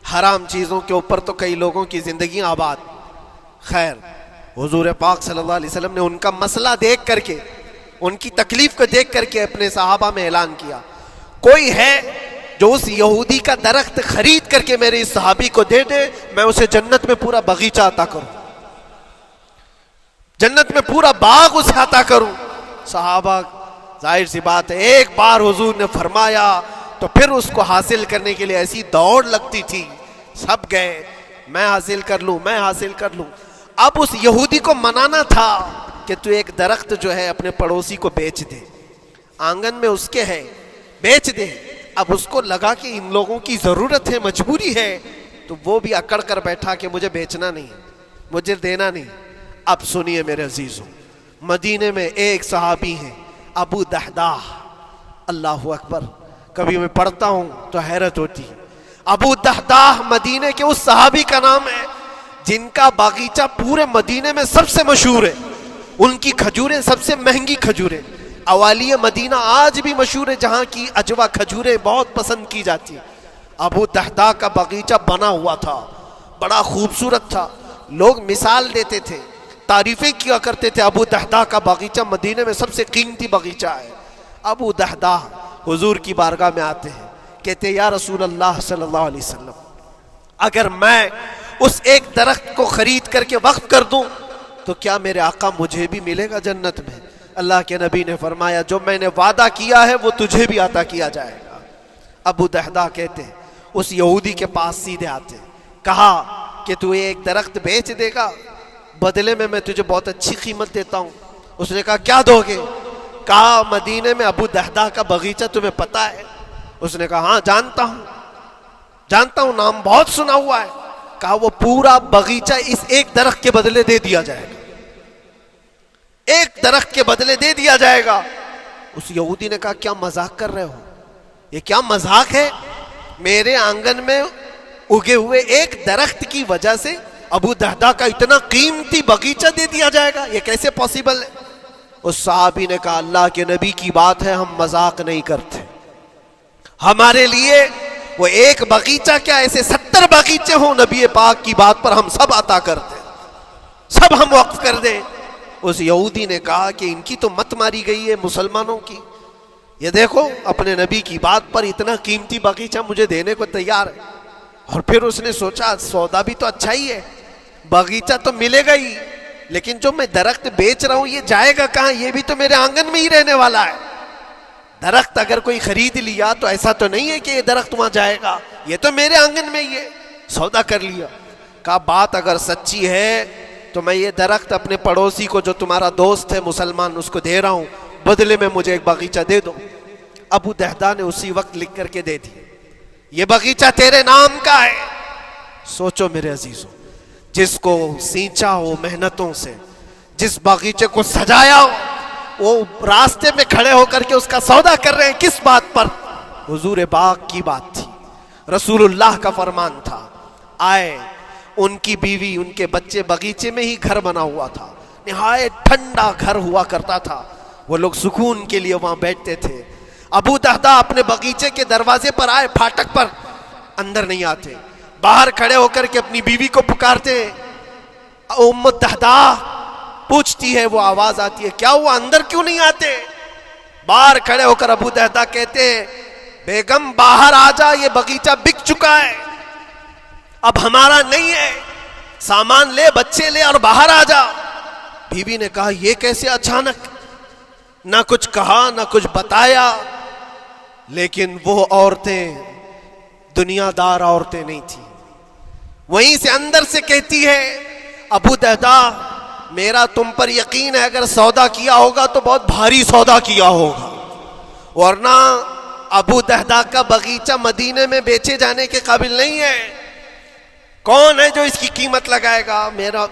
حرام چیزوں کے اوپر تو کئی لوگوں کی زندگی آباد. خیر, حضور پاک صلی اللہ علیہ وسلم نے ان کا مسئلہ دیکھ کر کے, ان کی تکلیف کو دیکھ کر کے اپنے صحابہ میں اعلان کیا, کوئی ہے جو اس یہودی کا درخت خرید کر کے میرے اس صحابی کو دے دے, میں اسے جنت میں پورا باغیچہ عطا کروں, جنت میں پورا باغ اسے عطا کروں. صحابہ ظاہر سی بات ہے, ایک بار حضور نے فرمایا تو پھر اس کو حاصل کرنے کے لیے ایسی دوڑ لگتی تھی, سب گئے میں حاصل کر لوں, میں حاصل کر لوں. اب اس یہودی کو منانا تھا کہ تو ایک درخت جو ہے اپنے پڑوسی کو بیچ دے, آنگن میں اس کے ہے, بیچ دے. اب اس کو لگا کہ ان لوگوں کی ضرورت ہے, مجبوری ہے, تو وہ بھی اکڑ کر بیٹھا کہ مجھے بیچنا نہیں, مجھے دینا نہیں. اب سنیے میرے عزیزوں, مدینے میں ایک صحابی ہیں ابو دحداح, اللہ اکبر, کبھی میں پڑھتا ہوں تو حیرت ہوتی ہے. ابو دحداح مدینے کے اس صحابی کا نام ہے جن کا باغیچہ پورے مدینے میں سب سے مشہور ہے, ان کی کھجوریں سب سے مہنگی کھجوریں. اوالی مدینہ آج بھی مشہور ہے, جہاں کی اجوا کھجوریں بہت پسند کی جاتی ہیں. ابو دحداح کا باغیچہ بنا ہوا تھا, بڑا خوبصورت تھا, لوگ مثال دیتے تھے, تعریفیں کیا کرتے تھے, ابو دحداح کا باغیچہ مدینے میں سب سے قیمتی باغیچہ ہے. ابو دحداح حضور کی بارگاہ میں آتے ہیں, کہتے ہیں یا رسول اللہ صلی اللہ علیہ وسلم, اگر میں اس ایک درخت کو خرید کر کے وقف کر دوں تو کیا میرے آقا مجھے بھی ملے گا جنت میں؟ اللہ کے نبی نے فرمایا جو میں نے وعدہ کیا ہے وہ تجھے بھی عطا کیا جائے گا. ابو دحداح کہتے ہیں اس یہودی کے پاس سیدھے آتے, کہا کہ تو ایک درخت بیچ دے گا, بدلے میں تجھے بہت اچھی قیمت دیتا ہوں. اس نے کہا کیا دو گے؟ کہا مدینے میں ابو دحداح کا باغیچہ تمہیں پتا ہے؟ اس نے کہا ہاں جانتا ہوں, نام بہت سنا ہوا ہے. کہا وہ پورا باغیچہ اس ایک درخت کے بدلے دے دیا جائے گا, ایک درخت کے بدلے دے دیا جائے گا. اس یہودی نے کہا کیا مذاق کر رہے ہو, یہ کیا مذاق ہے؟ میرے آنگن میں اگے ہوئے ایک درخت کی وجہ سے ابو دحداح کا اتنا قیمتی باغیچہ دے دیا جائے گا, یہ کیسے پاسبل ہے؟ اس صحابی نے کہا اللہ کے نبی کی بات ہے, ہم مذاق نہیں کرتے, ہمارے لیے وہ ایک باغیچہ کیا ایسے 70 باغیچے ہوں, نبی پاک کی بات پر ہم سب عطا کر دیں, سب ہم وقف کر دیں. اس یہودی نے کہا کہ ان کی تو مت ماری گئی ہے مسلمانوں کی, یہ دیکھو اپنے نبی کی بات پر اتنا قیمتی باغیچہ مجھے دینے کو تیار ہے. اور پھر اس نے سوچا سودا بھی تو اچھا ہی ہے, باغیچہ تو ملے گا ہی, لیکن جو میں درخت بیچ رہا ہوں یہ جائے گا کہاں؟ یہ بھی تو میرے آنگن میں ہی رہنے والا ہے. درخت اگر کوئی خرید لیا تو ایسا تو نہیں ہے کہ یہ درخت وہاں جائے گا, یہ تو میرے آنگن میں ہی ہے. سودا کر لیا. کہا بات اگر سچی ہے تو میں یہ درخت اپنے پڑوسی کو جو تمہارا دوست ہے مسلمان اس کو دے رہا ہوں, بدلے میں مجھے ایک باغیچہ دے دو. ابو دحداح نے اسی وقت لکھ کر کے دے دی, یہ باغیچہ تیرے نام کا ہے. سوچو میرے عزیزوں, جس کو سینچا ہو محنتوں سے, جس باغیچے کو سجایا ہو, وہ راستے میں کھڑے ہو کر کے اس کا سودا کر رہے ہیں. کس بات پر؟ حضور پاک کی بات تھی, رسول اللہ کا فرمان تھا. آئے, ان کی بیوی ان کے بچے, باغیچے میں ہی گھر بنا ہوا تھا, نہایت ٹھنڈا گھر ہوا کرتا تھا, وہ لوگ سکون کے لیے وہاں بیٹھتے تھے. ابو دحداح اپنے باغیچے کے دروازے پر آئے, پھاٹک پر, اندر نہیں آتے, باہر کھڑے ہو کر کے اپنی بیوی کو پکارتے. ام دحداح پوچھتی ہے, وہ آواز آتی ہے کیا ہوا اندر کیوں نہیں آتے؟ باہر کھڑے ہو کر ابو دحداح کہتے ہیں بیگم باہر آ جا, یہ باغیچہ بک چکا ہے, اب ہمارا نہیں ہے, سامان لے, بچے لے اور باہر آ جا. بیوی نے کہا یہ کیسے اچانک؟ نہ کچھ کہا نہ کچھ بتایا, لیکن وہ عورتیں دنیا دار عورتیں نہیں تھیں. وہیں سے اندر سے کہتی ہے ابو دحداح میرا تم پر یقین ہے, اگر سودا کیا ہوگا تو بہت بھاری سودا کیا ہوگا, ورنہ ابو دحداح کا باغیچہ مدینے میں بیچے جانے کے قابل نہیں ہے. کون ہے جو اس کی قیمت لگائے گا؟ میرا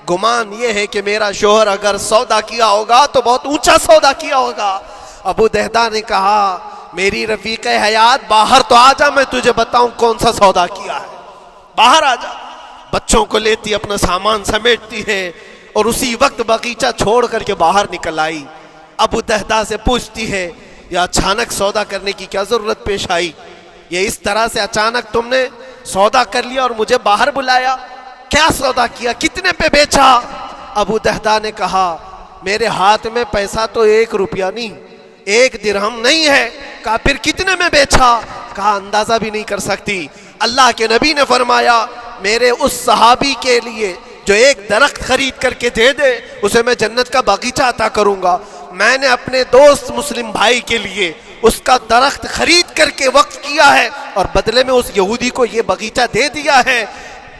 گمان یہ ہے کہ میرا شوہر اگر سودا کیا ہوگا تو بہت اونچا سودا کیا ہوگا. ابو دحداح نے کہا میری رفیق حیات باہر تو آ جا, میں تجھے بتاؤں کون سا سودا کیا ہے, باہر آ جا. بچوں کو لیتی, اپنا سامان سمیٹتی ہے, اور اسی وقت باغیچہ چھوڑ کر کے باہر نکل آئی. ابو دہدا سے پوچھتی ہے یا اچانک سودا کرنے کی کیا ضرورت پیش آئی؟ یہ اس طرح سے اچانک تم نے سودا کر لیا اور مجھے باہر بلایا، کیا سودا کیا، کتنے پہ بیچا؟ ابو دہدا نے کہا میرے ہاتھ میں پیسہ تو 1 روپیہ نہیں، 1 درہم نہیں ہے۔ کہا پھر کتنے میں بیچا؟ کہا اندازہ بھی نہیں کر سکتی۔ اللہ کے نبی نے فرمایا میرے اس صحابی کے لیے جو ایک درخت خرید کر کے دے دے اسے میں جنت کا باغیچہ عطا کروں گا۔ میں نے اپنے دوست مسلم بھائی کے لیے اس کا درخت خرید کر کے وقف کیا ہے اور بدلے میں اس یہودی کو یہ باغیچہ دے دیا ہے۔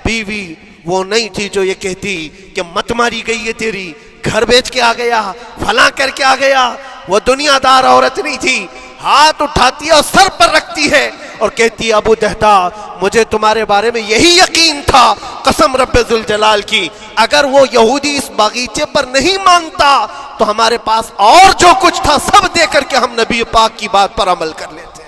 بیوی وہ نہیں تھی جو یہ کہتی کہ مت ماری گئی ہے تیری، گھر بیچ کے آ گیا، فلاں کر کے آ گیا۔ وہ دنیا دار عورت نہیں تھی، ہاتھ اٹھاتی ہے اور سر پر رکھتی ہے اور کہتی ہے ابو دہدا مجھے تمہارے بارے میں یہی یقین تھا، قسم رب ذوالجلال کی اگر وہ یہودی اس باغیچے پر نہیں مانتا تو ہمارے پاس اور جو کچھ تھا سب دے کر کے ہم نبی پاک کی بات پر عمل کر لیتے۔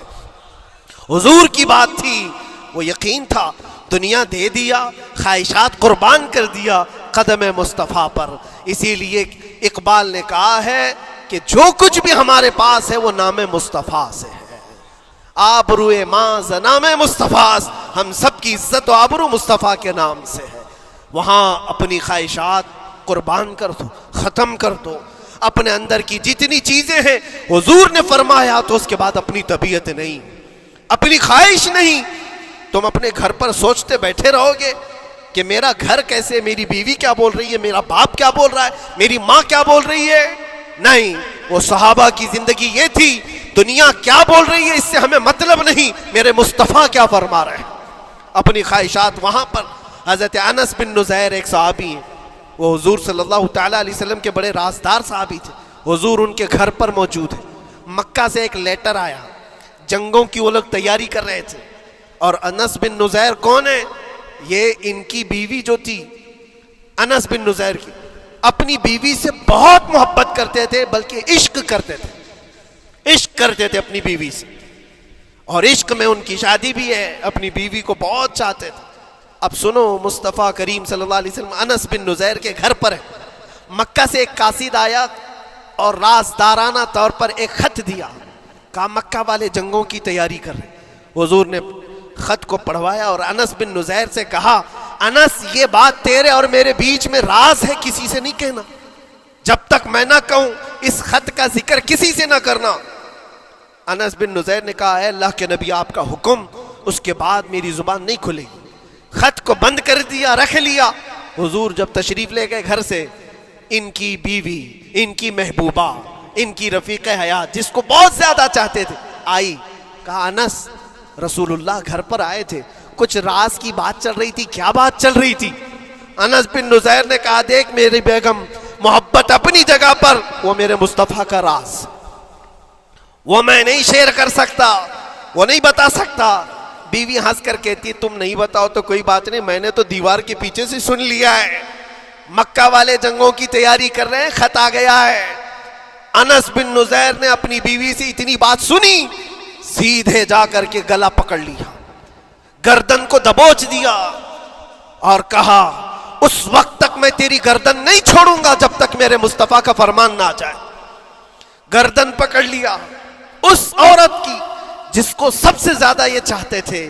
حضور کی بات تھی، وہ یقین تھا، دنیا دے دیا، خواہشات قربان کر دیا قدم مصطفیٰ پر۔ اسی لیے اقبال نے کہا ہے کہ جو کچھ بھی ہمارے پاس ہے وہ نام مصطفیٰ سے ہے۔ آبرو ماز نام مصطفیٰ، ہم سب کی عزت و آبرو مصطفیٰ کے نام سے ہے۔ وہاں اپنی خواہشات قربان کر دو، ختم کر دو، اپنے اندر کی جتنی چیزیں ہیں حضور نے فرمایا تو اس کے بعد اپنی طبیعت نہیں، اپنی خواہش نہیں۔ تم اپنے گھر پر سوچتے بیٹھے رہو گے کہ میرا گھر کیسے، میری بیوی کیا بول رہی ہے، میرا باپ کیا بول رہا ہے، میری ماں کیا بول رہی ہے؟ نہیں، وہ صحابہ کی زندگی یہ تھی، دنیا کیا بول رہی ہے اس سے ہمیں مطلب نہیں، میرے مصطفیٰ کیا فرما رہے ہیں۔ اپنی خواہشات وہاں پر۔ حضرت انس بن نزیر ایک صحابی ہیں، وہ حضور صلی اللہ تعالیٰ علیہ وسلم کے بڑے رازدار صحابی تھے، حضور ان کے گھر پر موجود ہے۔ مکہ سے ایک لیٹر آیا، جنگوں کی وہ لوگ تیاری کر رہے تھے، اور انس بن نزیر کون ہے؟ یہ ان کی بیوی جو تھی انس بن نزیر کی، اپنی بیوی سے بہت محبت کرتے تھے، بلکہ عشق کرتے تھے، عشق کرتے تھے اپنی بیوی سے، اور عشق میں ان کی شادی بھی ہے، اپنی بیوی کو بہت چاہتے تھے۔ اب سنو، مصطفیٰ کریم صلی اللہ علیہ وسلم انس بن نزیر کے گھر پر ہے، مکہ سے ایک قاصد آیا اور رازدارانہ طور پر ایک خط دیا، کہا مکہ والے جنگوں کی تیاری کر رہے۔ حضور نے خط کو پڑھوایا اور انس بن نزیر سے کہا انس یہ بات تیرے اور میرے بیچ میں راز ہے، کسی سے نہیں کہنا، جب تک میں نہ کہوں اس خط کا ذکر کسی سے نہ کرنا۔ انس بن نزیر نے کہا اے اللہ کے نبی آپ کا حکم، اس کے بعد میری زبان نہیں کھلے گی۔ خط کو بند کر دیا، رکھ لیا۔ حضور جب تشریف لے گئے گھر سے، ان کی بیوی، ان کی محبوبہ، ان کی رفیق حیات جس کو بہت زیادہ چاہتے تھے آئی، کہا انس رسول اللہ گھر پر آئے تھے، کچھ راز کی بات چل رہی تھی، کیا بات چل رہی تھی؟ انس بن نزیر نے کہا دیکھ میری بیگم، محبت اپنی جگہ پر، وہ میرے مصطفیٰ کا راز، وہ میں نہیں شیئر کر سکتا، وہ نہیں بتا سکتا۔ بیوی ہنس کر کہتی تم نہیں بتاؤ تو کوئی بات نہیں، میں نے تو دیوار کے پیچھے سے سن لیا ہے، مکہ والے جنگوں کی تیاری کر رہے ہیں، خط آ گیا ہے۔ انس بن نزیر نے اپنی بیوی سے اتنی بات سنی، سیدھے جا کر کے گلا پکڑ لیا، گردن کو دبوچ دیا اور کہا اس وقت تک میں تیری گردن نہیں چھوڑوں گا جب تک میرے مصطفیٰ کا فرمان نہ آ جائے۔ گردن پکڑ لیا اس عورت کی جس کو سب سے زیادہ یہ چاہتے تھے،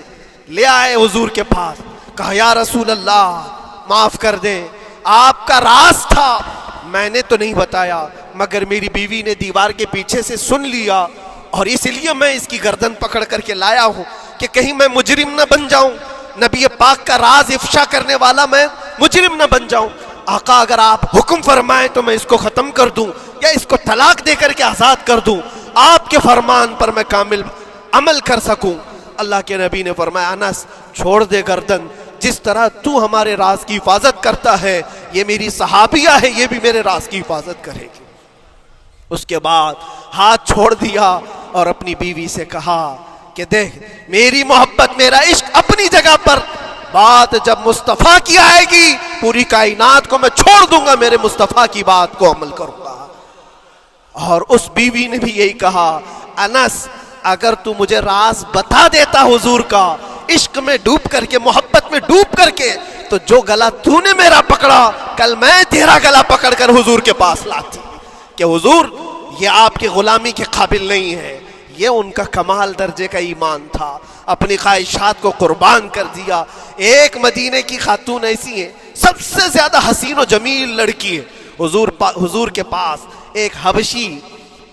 لے آئے حضور کے پاس، کہا یا رسول اللہ معاف کر دیں، آپ کا راز تھا، میں نے تو نہیں بتایا، مگر میری بیوی نے دیوار کے پیچھے سے سن لیا اور اس لیے میں اس کی گردن پکڑ کر کے لایا ہوں کہ کہیں میں مجرم نہ بن جاؤں، نبی پاک کا راز افشا کرنے والا میں مجرم نہ بن جاؤں۔ آقا اگر آپ حکم فرمائیں تو میں اس کو ختم کر دوں یا اس کو طلاق دے کر کے آزاد کر دوں، آپ کے فرمان پر میں کامل عمل کر سکوں۔ اللہ کے نبی نے فرمایا انس چھوڑ دے گردن، جس طرح تو ہمارے راز کی حفاظت کرتا ہے یہ میری صحابیہ ہے، یہ بھی میرے راز کی حفاظت کرے گی۔ اس کے بعد ہاتھ چھوڑ دیا اور اپنی بیوی سے کہا کہ دیکھ میری محبت، میرا عشق اپنی جگہ پر، بات جب مصطفیٰ کی آئے گی پوری کائنات کو میں چھوڑ دوں گا، میرے مصطفیٰ کی بات کو عمل کروں گا۔ اور اس بیوی نے بھی یہی کہا انس اگر تو مجھے راز بتا دیتا حضور کا، عشق میں ڈوب کر کے، محبت میں ڈوب کر کے، تو جو گلا تو نے میرا پکڑا کل میں تیرا گلا پکڑ کر حضور کے پاس لاتی کہ حضور یہ آپ کی غلامی کے قابل نہیں ہے۔ یہ ان کا کمال درجے کا ایمان تھا، اپنی خواہشات کو قربان کر دیا۔ ایک مدینے کی خاتون ایسی ہے، سب سے زیادہ حسین و جمیل لڑکی ہے، حضور کے پاس ایک حبشی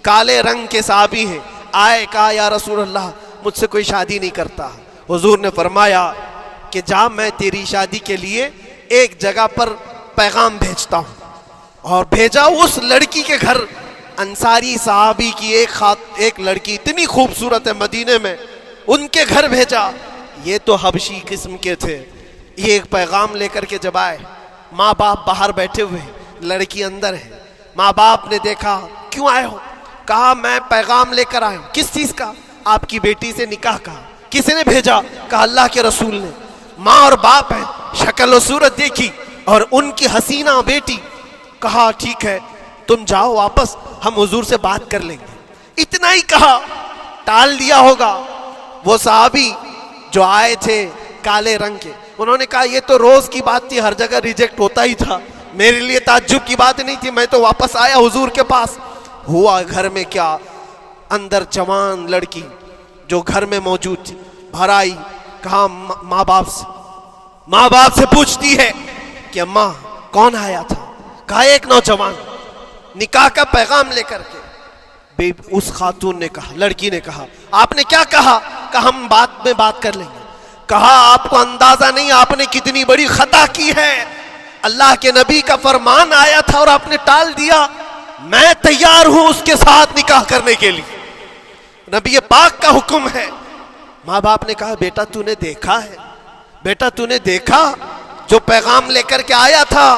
کالے رنگ کے صحابی ہیں، آئے کہا یا رسول اللہ مجھ سے کوئی شادی نہیں کرتا۔ حضور نے فرمایا کہ جا میں تیری شادی کے لیے ایک جگہ پر پیغام بھیجتا ہوں، اور بھیجا اس لڑکی کے گھر۔ انصاری صحابی کی ایک لڑکی اتنی خوبصورت ہے مدینے میں، ان کے گھر بھیجا۔ یہ تو حبشی قسم کے تھے، یہ ایک پیغام لے کر کے جب آئے، ماں باپ باہر بیٹھے ہوئے، لڑکی اندر ہے۔ ماں باپ نے دیکھا کیوں آئے ہو؟ کہا میں پیغام لے کر آیا ہوں۔ کس چیز کا؟ آپ کی بیٹی سے نکاح کا۔ کس نے بھیجا؟ کہا اللہ کے رسول نے۔ ماں اور باپ ہیں، شکل و صورت دیکھی اور ان کی حسینہ بیٹی۔ کہا ٹھیک ہے تم جاؤ واپس، ہم حضور سے بات کر لیں گے۔ اتنا ہی کہا، ٹال دیا ہوگا۔ وہ صحابی جو آئے تھے کالے رنگ کے، انہوں نے کہا یہ تو روز کی بات تھی، ہر جگہ ریجیکٹ ہوتا ہی تھا، میرے لیے تعجب کی بات نہیں تھی، میں تو واپس آیا حضور کے پاس۔ ہوا گھر میں کیا، اندر جوان لڑکی جو گھر میں موجود تھی باہر آئی، کہا ماں باپ سے پوچھتی ہے کہ اماں کون آیا تھا؟ کہا ایک نوجوان نکاح کا پیغام لے کر کے۔ اس خاتون نے کہا، لڑکی نے کہا آپ نے کیا کہا؟ کہا ہم بعد میں بات کر لیں گے۔ کہا آپ کو اندازہ نہیں آپ نے کتنی بڑی خطا کی ہے، اللہ کے نبی کا فرمان آیا تھا اور آپ نے ٹال دیا، میں تیار ہوں اس کے ساتھ نکاح کرنے کے لیے، نبی پاک کا حکم ہے۔ ماں باپ نے کہا بیٹا تو نے دیکھا ہے، بیٹا تو نے دیکھا جو پیغام لے کر کے آیا تھا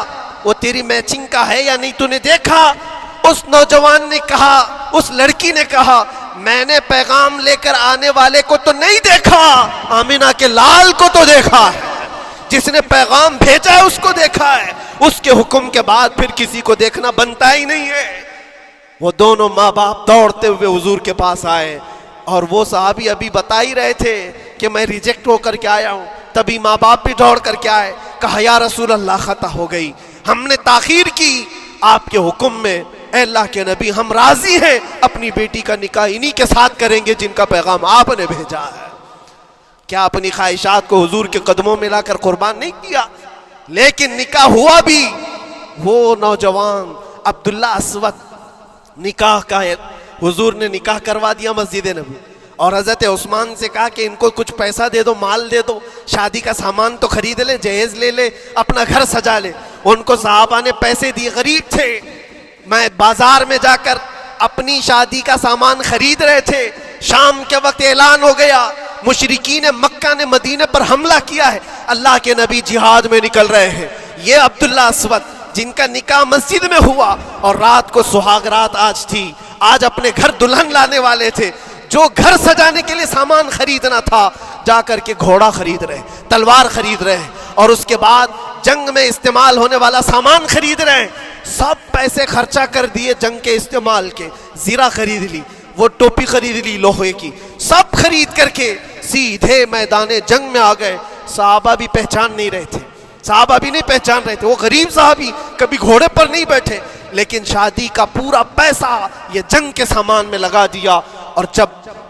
وہ تیری میچنگ کا ہے یا نہیں، تو نے دیکھا؟ اس نوجوان نے کہا، اس لڑکی نے کہا میں نے پیغام لے کر آنے والے کو تو نہیں دیکھا، آمینہ کے لال کو تو دیکھا ہے، جس نے پیغام بھیجا ہے اس کو دیکھا ہے، اس کے حکم کے بعد پھر کسی کو دیکھنا بنتا ہی نہیں ہے۔ وہ دونوں ماں باپ دوڑتے ہوئے حضور کے پاس آئے، اور وہ صحابی ابھی بتا ہی رہے تھے کہ میں ریجیکٹ ہو کر کے آیا ہوں، تبھی ماں باپ بھی دوڑ کر کے آئے، کہا یا رسول اللہ خطا ہو گئی، ہم نے تاخیر کی آپ کے حکم میں، اے اللہ کے نبی ہم راضی ہیں، اپنی بیٹی کا نکاح انہی کے ساتھ کریں گے جن کا پیغام آپ نے بھیجا ہے۔ کیا اپنی خواہشات کو حضور کے قدموں میں لا کر قربان نہیں کیا؟ لیکن نکاح ہوا بھی۔ وہ نوجوان عبداللہ اسود نکاح کا ہے، حضور نے نکاح کروا دیا مسجد نبی، اور حضرت عثمان سے کہا کہ ان کو کچھ پیسہ دے دو، مال دے دو، شادی کا سامان تو خرید لے، جہیز لے لے، اپنا گھر سجا لے۔ ان کو صحابہ نے پیسے دیے، غریب تھے، میں بازار میں جا کر اپنی شادی کا سامان خرید رہے تھے، شام کے وقت اعلان ہو گیا مشرکین مکہ نے مدینے پر حملہ کیا ہے، اللہ کے نبی جہاد میں نکل رہے ہیں۔ یہ عبداللہ اسود جن کا نکاح مسجد میں ہوا اور رات کو سہاگ رات آج تھی، آج اپنے گھر دلہن لانے والے تھے، جو گھر سجانے کے لیے سامان خریدنا تھا جا کر کے گھوڑا خرید رہے، تلوار خرید رہے، اور اس کے بعد جنگ میں استعمال ہونے والا سامان خرید رہے ہیں، سب پیسے خرچہ کر دیے جنگ کے استعمال کے، زیرہ خرید لی، وہ ٹوپی خرید لی لوہے کی، سب خرید کر کے سیدھے میدان جنگ میں آ گئے۔ صحابہ بھی پہچان نہیں رہے تھے، صحابہ بھی نہیں پہچان رہے تھے، وہ غریب صحابی کبھی گھوڑے پر نہیں بیٹھے، لیکن شادی کا پورا پیسہ یہ جنگ کے سامان میں لگا دیا۔ اور جب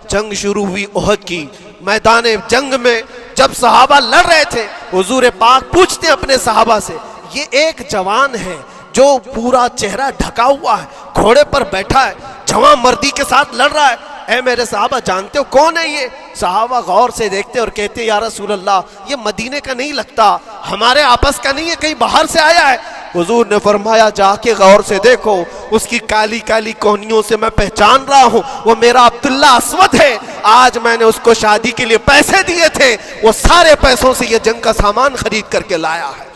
جنگ شروع ہوئی احد کی، میدان جنگ میں جب صحابہ لڑ رہے تھے، حضور پاک پوچھتے ہیں اپنے صحابہ سے، یہ ایک جوان ہے جو پورا چہرہ ڈھکا ہوا ہے، گھوڑے پر بیٹھا ہے، جوان مردی کے ساتھ لڑ رہا ہے، اے میرے صحابہ جانتے ہو کون ہے یہ؟ صحابہ غور سے دیکھتے اور کہتے یا رسول اللہ یہ مدینے کا نہیں لگتا، ہمارے آپس کا نہیں ہے، کہیں باہر سے آیا ہے۔ حضور نے فرمایا جا کے غور سے دیکھو، اس کی کالی کالی کوہنیوں سے میں پہچان رہا ہوں، وہ میرا عبداللہ اسود ہے، آج میں نے اس کو شادی کے لیے پیسے دیے تھے، وہ سارے پیسوں سے یہ جنگ کا سامان خرید کر کے لایا ہے۔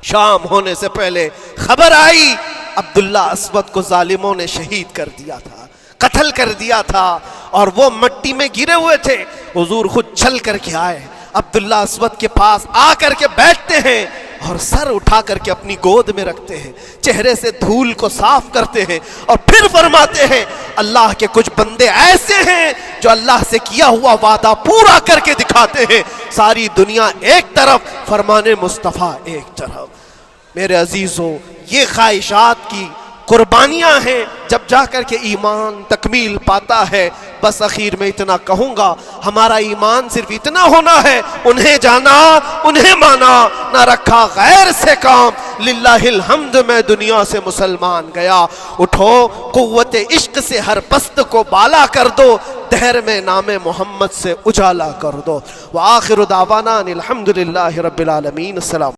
شام ہونے سے پہلے خبر آئی عبداللہ اسود کو ظالموں نے شہید کر دیا تھا، قتل کر دیا تھا، اور وہ مٹی میں گرے ہوئے تھے۔ حضور خود چل کر کے آئے، عبداللہ اسود کے پاس آ کر کے بیٹھتے ہیں اور سر اٹھا کر کے اپنی گود میں رکھتے ہیں، چہرے سے دھول کو صاف کرتے ہیں، اور پھر فرماتے ہیں اللہ کے کچھ بندے ایسے ہیں جو اللہ سے کیا ہوا وعدہ پورا کر کے دکھاتے ہیں، ساری دنیا ایک طرف، فرمان مصطفیٰ ایک طرف۔ میرے عزیزوں، یہ خواہشات کی قربانیاں ہیں جب جا کر کے ایمان تکمیل پاتا ہے۔ بس اخیر میں اتنا کہوں گا، ہمارا ایمان صرف اتنا ہونا ہے، انہیں جانا انہیں مانا، نہ رکھا غیر سے کام، للہ الحمد میں دنیا سے مسلمان گیا۔ اٹھو قوت عشق سے ہر پست کو بالا کر دو، دہر میں نام محمد سے اجالا کر دو۔ وآخر دعوانا الحمدللہ رب العالمین۔ السلام۔